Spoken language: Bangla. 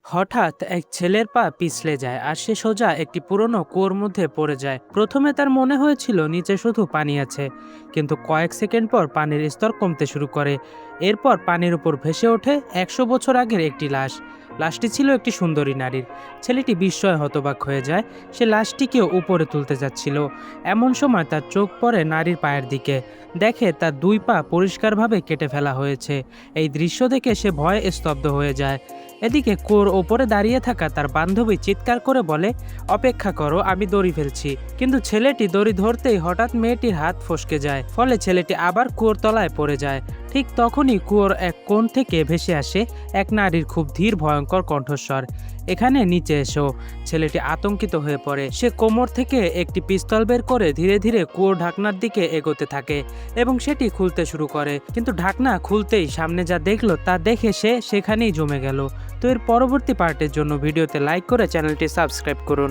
হঠাৎ এক ছেলের পা পিছলে যায় আর সে সোজা একটি পুরনো কুয়োর মধ্যে পড়ে যায়। প্রথমে তার মনে হয়েছিল নিচে শুধু পানি আছে, কিন্তু কয়েক সেকেন্ড পর পানির স্তর কমতে শুরু করে। এরপর পানির উপর ভেসে ওঠে 100 বছর আগের একটি লাশ। লাশটি ছিল একটি সুন্দরী নারীর। ছেলেটি বিস্ময়ে হতবাক হয়ে যায়। সে লাশটিকে উপরে তুলতে যাচ্ছিল। এমন সময় তার চোখ পড়ে নারীর পায়ের দিকে। দেখে তার দুই পা পরিষ্কারভাবে কেটে ফেলা হয়েছে। এই দৃশ্য দেখে সে ভয়ে স্তব্ধ হয়ে যায়। এদিকে কুয়োর ওপরে দাঁড়িয়ে থাকা তার বান্ধবী চিৎকার করে বলে, অপেক্ষা করো, আমি দড়ি ফেলছি। কিন্তু ছেলেটি দড়ি ধরতেই হঠাৎ মেয়েটির হাত ফসকে যায়, ফলে ছেলেটি আবার কুয়োর তলায় পড়ে যায়। ঠিক তখনই কুয়োর এক কোণ থেকে ভেসে আসে এক নারীর খুব ধীর ভয়ঙ্কর কণ্ঠস্বর, এখানে নিচে এসো। ছেলেটি আতঙ্কিত হয়ে পড়ে। সে কোমর থেকে একটি পিস্তল বের করে ধীরে ধীরে কুয়োর ঢাকনার দিকে এগোতে থাকে এবং সেটি খুলতে শুরু করে। কিন্তু ঢাকনা খুলতেই সামনে যা দেখলো তা দেখে সে সেখানেই জমে গেল। তো এর পরবর্তী পার্টের জন্য ভিডিওতে লাইক করে চ্যানেলটি সাবস্ক্রাইব করুন।